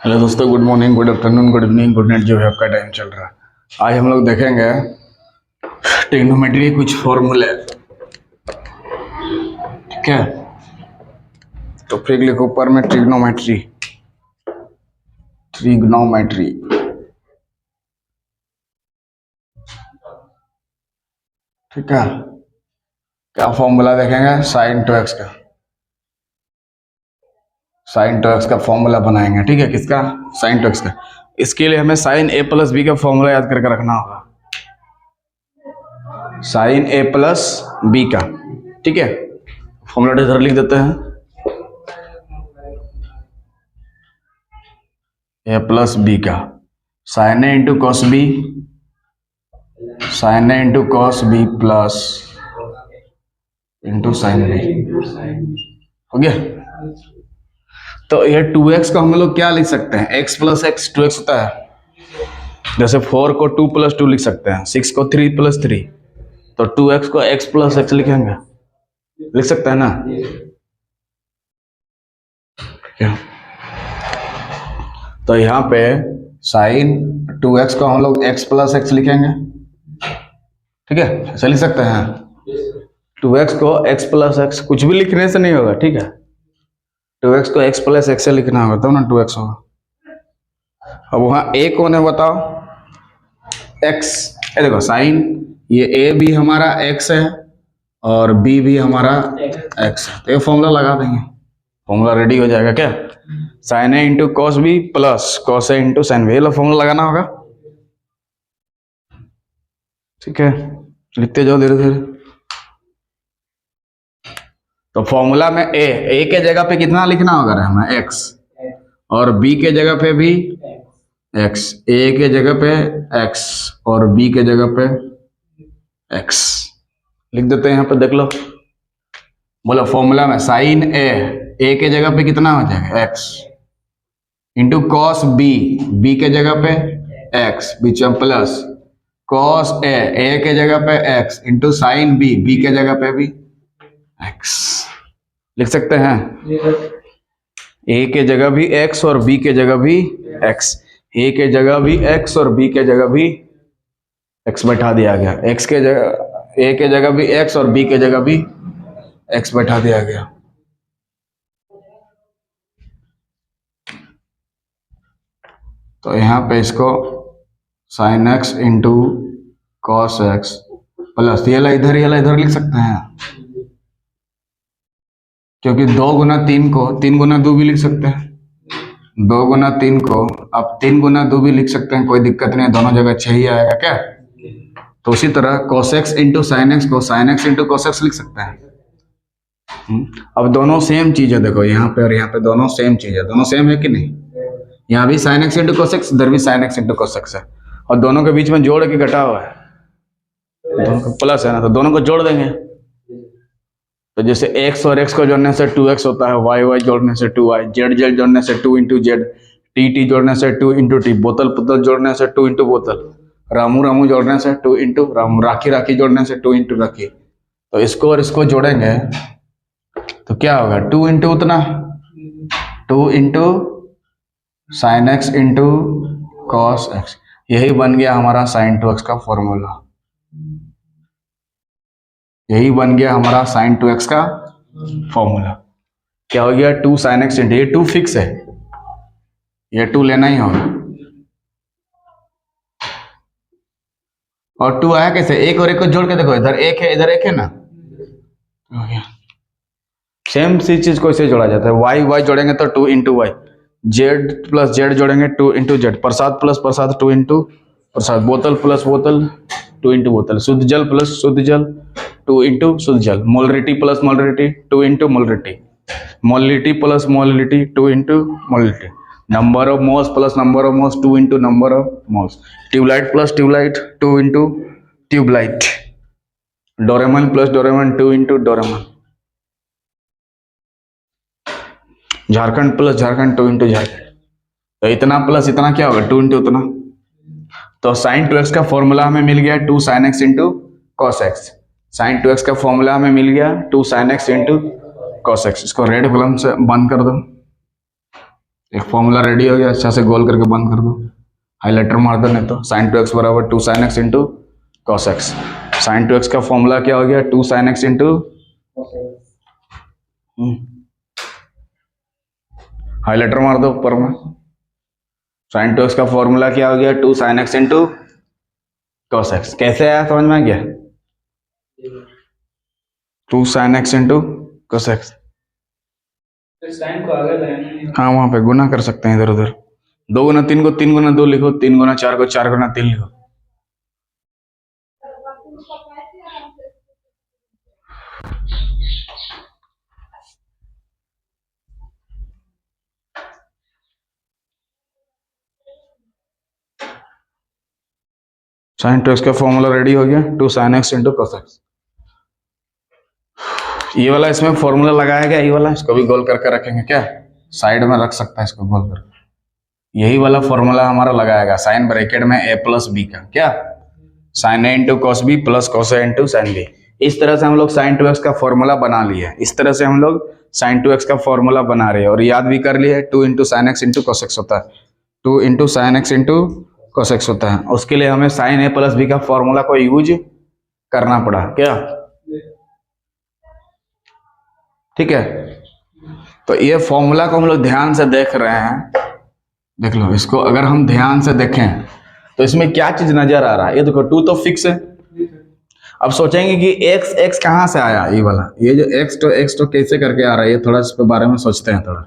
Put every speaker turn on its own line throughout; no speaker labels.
Hello दोस्तों, good morning, good afternoon, good evening, good night, जो है आपका टाइम चल रहा है। आज हम लोग देखेंगे ट्रिग्नोमेट्री के कुछ फॉर्मूले। ठीक है, तो फिर लिखो ऊपर में ट्रिग्नोमेट्री। ट्रिग्नोमेट्री ठीक है, क्या फॉर्मूला देखेंगे? साइन टू एक्स का। साइन टू एक्स का फॉर्मूला बनाएंगे। ठीक है, किसका? साइन टू एक्स का। इसके लिए हमें साइन ए प्लस बी का फॉर्मूला याद करके रखना होगा। साइन ए प्लस बी का। ठीक है, फॉर्मूला इधर लिख देते हैं। ए प्लस बी का sine A into cos B, sine A into cos B plus into sine B. हो गया। तो ये 2x को हम लोग क्या लिख सकते हैं? x प्लस एक्स 2x होता है। जैसे 4 को 2 प्लस 2 लिख सकते हैं, 6 को 3 प्लस 3। तो 2x को x प्लस एक्स लिखेंगे, लिख सकते हैं ना? क्या? तो यहाँ पे साइन 2x को हम लोग x प्लस एक्स लिखेंगे। ठीक है, ऐसा लिख सकते हैं। 2x को x प्लस एक्स, कुछ भी लिखने से नहीं होगा। ठीक है, 2x को x प्लस एक्स से लिखना होगा तब ना 2x होगा। अब वहां a कौन है बताओ? x। ये देखो साइन, ये a भी हमारा x है और b भी हमारा x है, तो ये फॉर्मूला लगा देंगे। फॉर्मूला रेडी हो जाएगा। क्या? Sine A into cos B plus cos A into sine B, ये फॉर्मूला लगाना होगा। ठीक है, लिखते जाओ धीरे धीरे। तो फॉर्मूला में ए के जगह पे कितना लिखना होगा हमें? x, और b के जगह पे भी x। a के जगह पे x और b के जगह पे x लिख देते हैं। यहाँ पे देख लो, बोलो फॉर्मूला में साइन ए के जगह पे कितना हो जाएगा? x इंटू कॉस बी के जगह पे x, बीच में प्लस कॉस ए के जगह पे x इंटू साइन बी के जगह पे भी x लिख सकते हैं। a के जगह भी x और b के जगह भी x, a के जगह भी x और b के जगह भी x बैठा दिया गया। x के जगह, a के जगह भी x और b के जगह भी x बैठा दिया गया। तो यहाँ पे इसको sine x into cos x plus ये इधर लिख सकते हैं, क्योंकि 2 गुना 3 को 3 गुना 2 भी लिख सकते हैं। 2 गुना 3 को अब 3 गुना 2 भी लिख सकते हैं, कोई दिक्कत नहीं है, दोनों जगह 6 ही आएगा। क्या? तो उसी तरह cos x into sine X को sine x into cos X लिख सकते हैं। अब दोनों सेम चीज है, देखो यहाँ पे और यहाँ पे दोनों सेम चीज है। दोनों सेम है कि नहीं? यहाँ भी sine x into cos x, इधर भी sine x into cos x है, और दोनों के बीच में जोड़ के घटा हुआ है, दोनों का प्लस है ना, तो दोनों को जोड़ देंगे। तो जैसे x और x को जोड़ने से 2x होता है, y जोड़ने से 2y, z जोड़ने से 2 इंटू जेड, t जोड़ने से 2 इंटू टी, बोतल पुतल जोड़ने से 2 इंटू बोतल, रामू जोड़ने से 2 इंटू रामू, राखी जोड़ने से 2 इंटू राखी। तो इसको और इसको जोड़ेंगे तो क्या होगा? 2 इंटू उतना, 2 into sine x into cos x. यही बन गया हमारा साइन टू एक्स का फॉर्मूला। यही बन गया हमारा साइन 2x का फॉर्मूला। क्या हो गया? 2 साइन एक्स इंटू, ये 2 फिक्स है, ये 2 लेना ही होगा। और 2 आया कैसे? एक और एक को जोड़ के देखो, इधर एक है इधर एक है ना, हो गया। सेम सी चीज को इसे जोड़ा जाता है। y जोड़ेंगे तो 2 into y, z plus z जोड़ेंगे 2 इंटू जेड, प्रसाद प्लस प्रसाद 2 इंटू प्रसाद, बोतल प्लस बोतल 2 इंटू बोतल, शुद्ध जल प्लस शुद्ध जल 2 इंटू शुद्ध जल, molarity plus molarity 2 into molarity, molality plus molality 2 into molality, number of moles plus number of moles 2 into number of moles, tubelight plus tubelight 2 into tubelight, Doraemon plus Doraemon 2 into Doraemon, Jharkhand plus Jharkhand 2 into Jharkhand. तो इतना plus इतना क्या होगा? 2 into उतना। तो sign 2x का formula हमें मिल गया 2 sine x into cos x. Sine 2x का फॉर्मूला हमें मिल गया 2 sine x into cos x. इसको रेड कलम से बंद कर दो। एक फॉर्मूला रेडी हो गया, अच्छा से गोल करके बंद कर दो, हाईलाइटर मार दो, नहीं तो sin 2x बराबर 2 sin x into cos x। sin 2x का फॉर्मूला क्या हो गया? 2 sin x इंटू हाईलाइटर मार दो ऊपर में। sin 2x का फॉर्मूला क्या हो गया? 2 sin x into cos x। कैसे आया, समझ में आ गया? 2 sin x into cos x।
Sine को आगे लाएंगे।
हाँ, वहां पे गुना कर सकते हैं इधर उधर। 2 गुना 3 को 3 गुना 2 लिखो, 3 गुना 4 को 4 गुना 3 लिखो। sin 2x का फॉर्मूला रेडी हो गया, 2 sin x into cos x। ये वाला इसमें फॉर्मूला लगाया गया, ये वाला इसको भी गोल करके रखेंगे क्या? साइड में रख सकता है इसको गोल करके। यही वाला फॉर्मूला हमारा लगाएगा साइन ब्रैकेट में a प्लस बी का, क्या? sin a into cos B plus cos a into sine b. इस तरह से हम लोग sin 2x का फॉर्मूला बना लिए। इस तरह से हम लोग sin 2x का फॉर्मूला बना रहे हैं और याद भी कर लिए। 2 into sine x into cos x होता है, 2 into sine x into cos x होता है। उसके लिए हमें sin a प्लस बी का फॉर्मूला को यूज करना पड़ा, क्या? ठीक है, तो ये फॉर्मूला को हम लोग ध्यान से देख रहे हैं। देख लो इसको, अगर हम ध्यान से देखें तो इसमें क्या चीज नजर आ रहा है? ये देखो 2 तो फिक्स है। अब सोचेंगे कि x कहाँ से आया? ये वाला, ये जो x तो कैसे करके आ रहा है, ये थोड़ा इस पे बारे में सोचते हैं थोड़ा।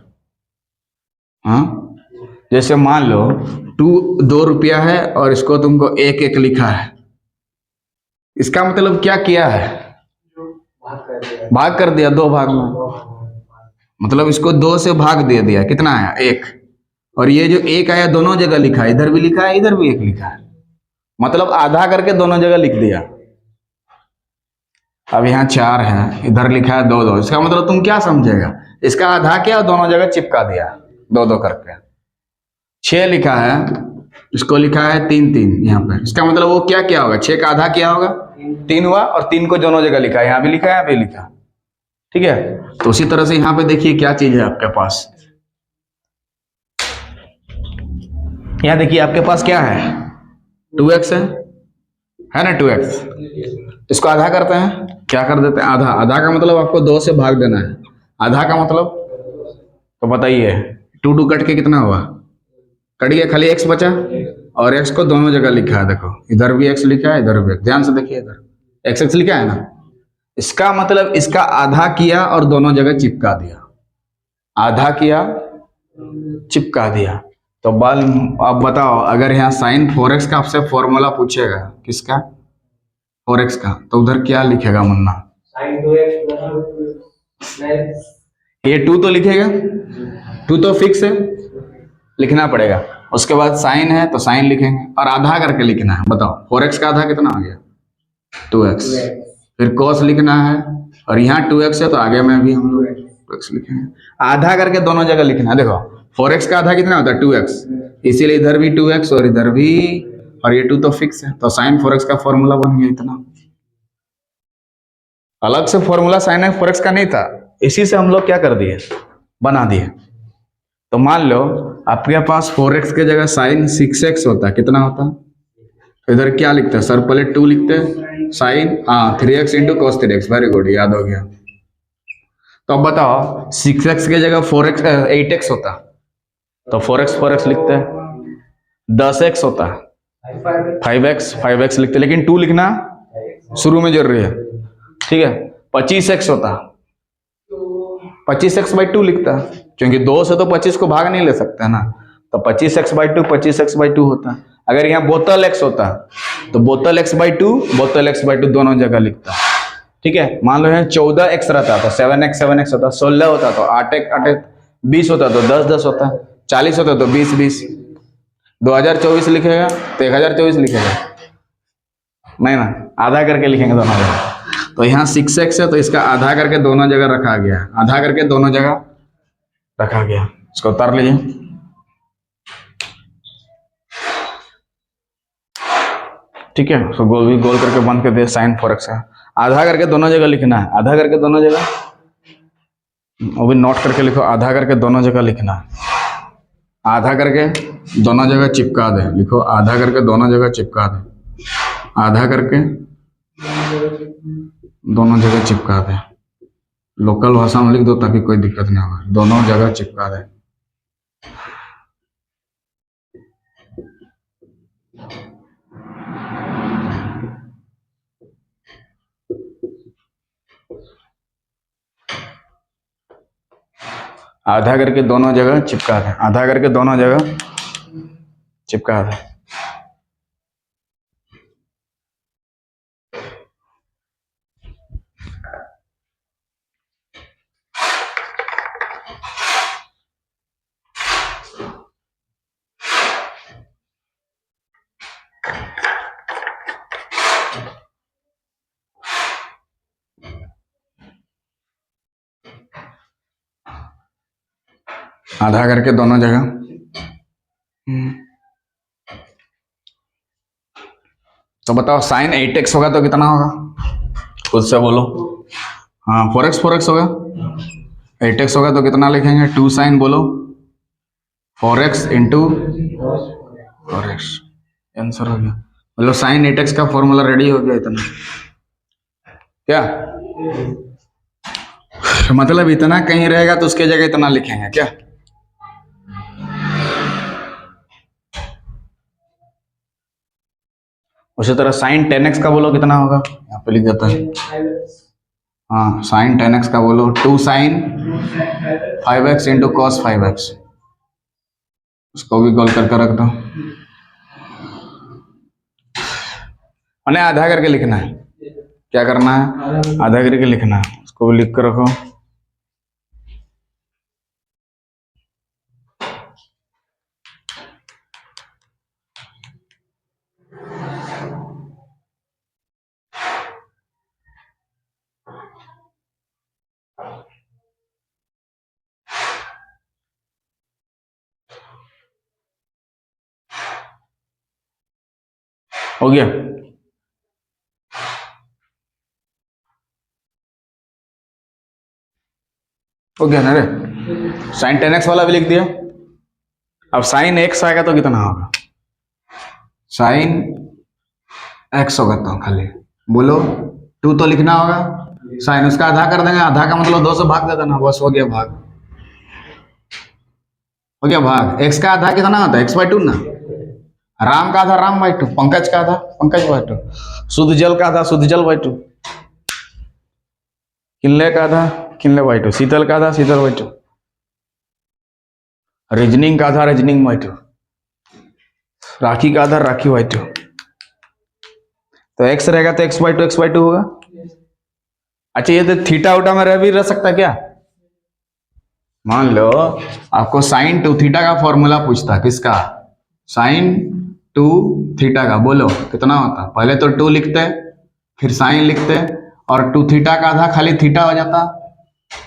हाँ, जैसे मान लो 2 रुपया है और इसको तुमको 1 लिखा है। इसका मतलब क्या किया है? भाग कर दिया 2 भाग में, मतलब इसको 2 से भाग दे दिया। कितना आया? 1। और ये जो 1 आया दोनों जगह लिखा है, इधर भी लिखा है इधर भी 1 लिखा है, मतलब आधा करके दोनों जगह लिख दिया। अब यहाँ 4 है, इधर लिखा है 2। इसका मतलब तुम क्या समझेगा? इसका आधा किया और दोनों जगह चिपका दिया 2 करके। 6 लिखा है, इसको लिखा है 3 यहाँ पे। इसका मतलब वो क्या किया होगा? 6 का आधा किया होगा, 3 हुआ, और 3 को दोनों जगह लिखा है, यहाँ भी लिखा है यहाँ भी लिखा। ठीक है, तो उसी तरह से यहाँ पे देखिए क्या चीज है आपके पास। यहाँ देखिए आपके पास क्या है? 2x है ना? 2x। इसको आधा करते हैं, क्या कर देते हैं? आधा का मतलब आपको 2 से भाग देना है। आधा का मतलब तो बताइए, 2 कट के कितना हुआ? कट गया, खाली x बचा, और x को दोनों जगह लिखा है। देखो इधर भी x लिखा है इधर भी x। ध्यान से देखिए, इधर x लिखा है ना। इसका मतलब इसका आधा किया और दोनों जगह चिपका दिया। आधा किया चिपका दिया। तो बाल अब बताओ, अगर यहाँ sin 4x का आपसे फॉर्मूला पूछेगा, किसका? 4x का, तो उधर क्या लिखेगा मुन्ना?
sin 2x
ये 2 तो लिखेगा, 2 तो फिक्स है, लिखना पड़ेगा। उसके बाद साइन है तो साइन लिखेंगे और आधा करके लिखना है। बताओ 4x का आधा कितना आ गया? 2x। फिर cos लिखना है और यहाँ 2x है तो आगे में भी हम लोग 2x लिखेंगे। आधा करके दोनों जगह लिखना है। देखो 4x का आधा कितना होता है? 2x, इसीलिए इधर भी 2x और इधर भी, और ये 2 तो फिक्स है, तो sin 4x का फॉर्मूला बन गया इतना। अलग से फॉर्मूला sin 4x का नहीं था, इसी से हम लोग क्या कर दिए? बना दिए। तो मान लो आपके पास 4x के जगह sin 6x होता है, कितना होता है? इधर क्या लिखते हैं सर? पहले 2 लिखते हैं, sine 3x into cos 3x। Very good, याद हो गया। तो अब बताओ 6x के जगह 8x होता, तो 4x लिखते हैं। 10x होता, 5x लिखते, लेकिन 2 लिखना शुरू में जरूरी है। ठीक है, 25x होता, 25x/2 लिखता, क्योंकि 2 से तो 25 को भाग नहीं ले सकते है ना, तो 25x/2 25x/2 होता। अगर यहाँ बोतल x होता तो बोतल x/2 दोनों जगह लिखता। ठीक है, मान लो यहाँ 14x रहता तो 7x होता, 16 होता तो 8x 20 होता तो 10 होता, 40 होता तो 20। 2024 लिखेगा तो 1024 लिखेगा नहीं ना, आधा करके लिखेंगे दोनों जगह। तो यहाँ 6x है तो इसका आधा करके दोनों जगह रखा गया, आधा करके दोनों जगह रखा गया। इसको उतार लीजिए। ठीक है, तो गोल करके बंद कर दिया sin 4x का। आधा करके दोनों जगह लिखना है, आधा करके दोनों जगह, वो भी नोट करके लिखो, आधा करके दोनों जगह लिखना है। आधा करके दोनों जगह चिपका दे, लिखो आधा करके दोनों जगह चिपका दे, आधा करके दोनों जगह चिपका दे। लोकल भाषा में लिख दो ताकि कोई दिक्कत नहीं होगा, दोनों जगह चिपका दे। आधा करके दोनों जगह चिपका दे, आधा करके दोनों जगह चिपका दे। आधा करके दोनों जगह। तो बताओ साइन 8x होगा तो कितना होगा, खुद से बोलो। हाँ 4x होगा, 8x होगा तो कितना लिखेंगे, 2 साइन बोलो 4x इंटू 4x, आंसर हो गया। मतलब साइन 8x का फॉर्मूला रेडी हो गया इतना, क्या मतलब इतना कहीं रहेगा तो उसके जगह इतना लिखेंगे क्या। उसी तरह साइन 10x का बोलो कितना होगा, यहाँ पे लिख देता है। हाँ साइन 10x का बोलो 2 sign 5x into cos 5x, उसको भी कॉल करके रख दो। मैंने आधा करके लिखना है, क्या करना है, आधा करके लिखना है, उसको भी लिख कर रखो। हो गया, हो गया ना रे। साइन 10x वाला भी लिख दिया। अब साइन x आएगा तो कितना होगा, साइन x होगा तो खाली बोलो 2 तो लिखना होगा, साइन उसका आधा कर देंगे, आधा का मतलब 2 से भाग दे देना, बस हो गया भाग, हो गया भाग। x का आधा कितना होता है, x/2 ना, राम का आधा राम/2, पंकज का आधा पंकज/2, शुद्ध जल का आधा शुद्ध जल/2, किनले का आधा किनले/2, शीतल का आधा शीतल/2, रीजनिंग का आधा रीजनिंग/2, राखी का आधा राखी/2। तो x रहेगा तो x/2 होगा। अच्छा ये तो थीटा उटा में रह सकता क्या, मान लो आपको साइन 2 थीटा का फॉर्मूला पूछता, किसका, साइन 2 थीटा का, बोलो कितना होता। पहले तो 2 लिखते फिर साइन लिखते और 2 थीटा का आधा खाली थीटा हो जाता,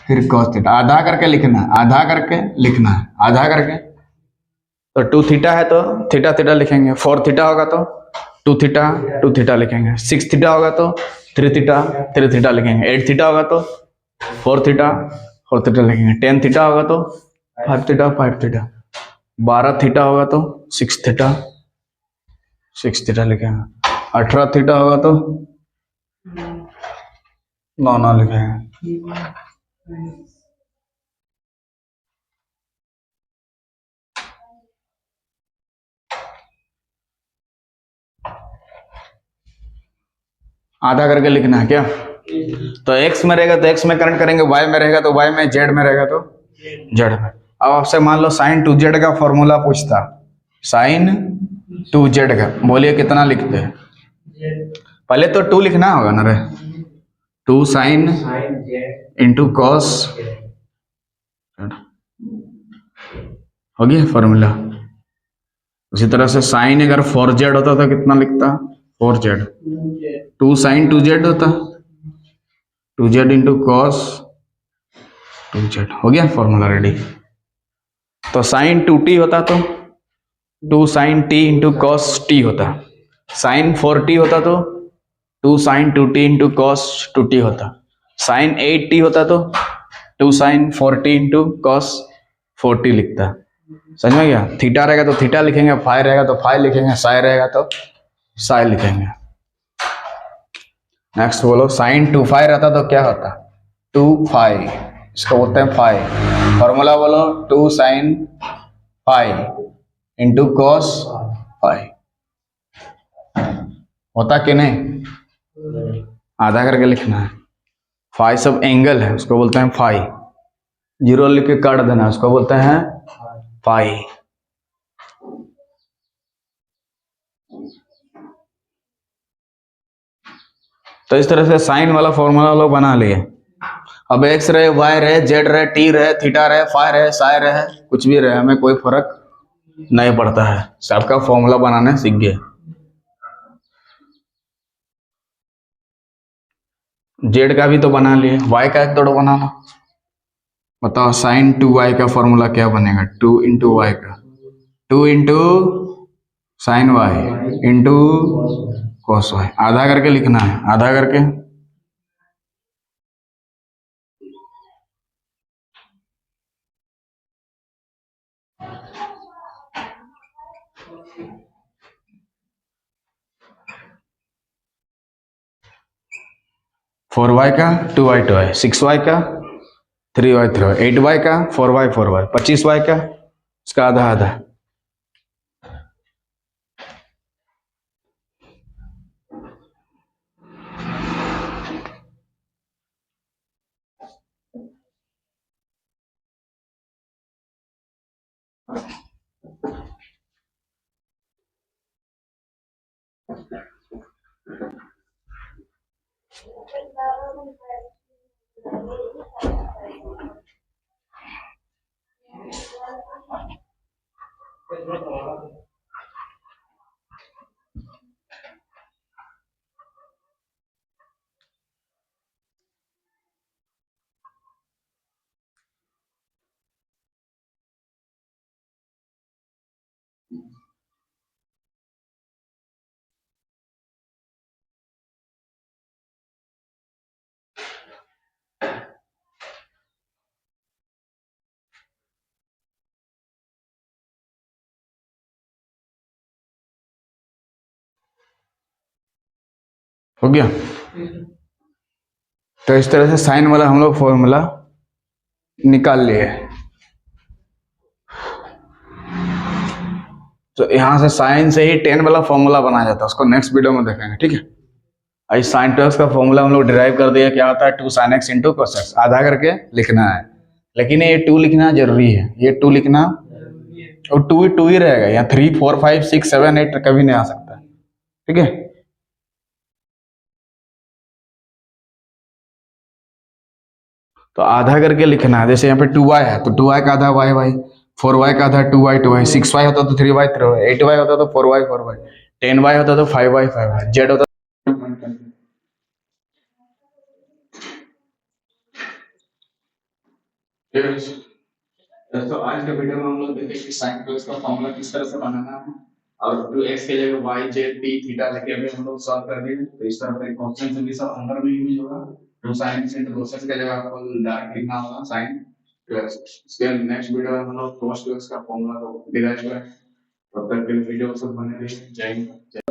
फिर कॉस थीटा, आधा करके लिखना है, आधा करके लिखना है, आधा करके। तो 2 थीटा है तो थीटा थीटा लिखेंगे, 4 थीटा होगा तो 2 थीटा लिखेंगे, 6 थीटा होगा तो 3 थीटा लिखेंगे, 8 थीटा होगा तो 4 थीटा लिखेंगे, 10 थीटा होगा तो 5 थीटा, 12 थीटा होगा तो 6 थीटा लिखेंगे, 18 थीटा होगा तो 9 लिखेंगे। आधा करके लिखना है क्या, तो x में रहेगा तो x में करंट करेंगे, y में रहेगा तो y में, z में रहेगा तो z में। अब आपसे मान लो साइन 2z का फॉर्मूला पूछता, साइन 2z का, बोलिए कितना लिखते हैं, पहले तो 2 लिखना होगा ना रे, 2 साइन इंटू कॉस, हो गया फॉर्मूला। उसी तरह से साइन अगर 4z होता तो कितना लिखता, 4z, 2 साइन 2z होता, 2z इंटू कॉस 2z, हो गया फॉर्मूला रेडी। तो साइन 2t होता तो 2 sine t into cos t होता, साइन 4t होता तो 2 sign 2t into cos 2t होता, साइन 8t होता तो 2 sign 4t into cos 4t लिखता। समझ में गया? थीटा रहेगा तो थीटा लिखेंगे, फाई रहेगा तो फाई लिखेंगे, साई रहेगा तो साई लिखेंगे। नेक्स्ट बोलो, साइन 2 फाई रहता तो क्या होता? 2 फाई, इसको बोलते हैं फाई। फॉर्मूला बोलो, 2 sine phi into cos phi. होता कि नहीं? आधा करके लिखना है। फाई सब एंगल है, उसको बोलते हैं फाई। जीरो लिख के काट देना, उसको बोलते हैं फाई। तो इस तरह से साइन वाला फॉर्मूला लोग बना लिए। अब एक्स रहे, वाई रहे, जेड रहे, टी रहे, थीटा रहे, फाई रहे, साई रहे, कुछ भी रहे, हमें कोई फर्क नहीं पड़ता है, सबका फॉर्मूला बनाने सीख गए। जेड का भी तो बना लिए, वाई का एक तो बनाना। बताओ साइन 2y का फॉर्मूला क्या बनेगा? 2 इंटू वाई का, 2 into sine y into cos y. आधा करके लिखना है, आधा करके। फोर वाई का 2y, 6y का 3y, 8y का 4y, 25y का इसका आधा आधा। हो गया? तो इस तरह से साइन वाला हम लोग फॉर्मूला निकाल लिए। तो यहां से साइन से ही टेन वाला फॉर्मूला बनाया जाता है, उसको नेक्स्ट वीडियो में देखेंगे, ठीक है? आई साइन 2x का फॉर्मूला हम लोग डिराइव कर दिया, क्या होता है? 2 sin x into cos x। आधा करके लिखना है, लेकिन ये 2 लिखना जरूरी है, ये 2 लिखना, और 2 ही रहेगा, यहाँ 3 4 5 6 7 8 कभी नहीं आ सकता, ठीक है? तो आधा करके लिखना है, जैसे यहाँ पे 2y है तो 2y का आधा y, 4y का आधा 2y, 6y होता तो 3y, 8y होता तो 4y, 10y होता तो 5y, z होता। दोस्तों आज के वीडियो में हम लोग देखेंगे कि साइन cos का फॉर्मूला किस तरह से बनाना है, और 2x के जगह y z t थीटा लेके भी हम लोग सॉल्व कर दिए। तो इस तरह से क्वेश्चन से भी सब अंदर में यूज होगा। 2 sin x into cos x के जगह आपको डायरेक्ट लिखना होगा sin 2x। इसके नेक्स्ट वीडियो में हम लोग cos 2x का फॉर्मूला को डिराइव करेंगे। तब तक के लिए वीडियो सब बने रहिए। जय हिंद।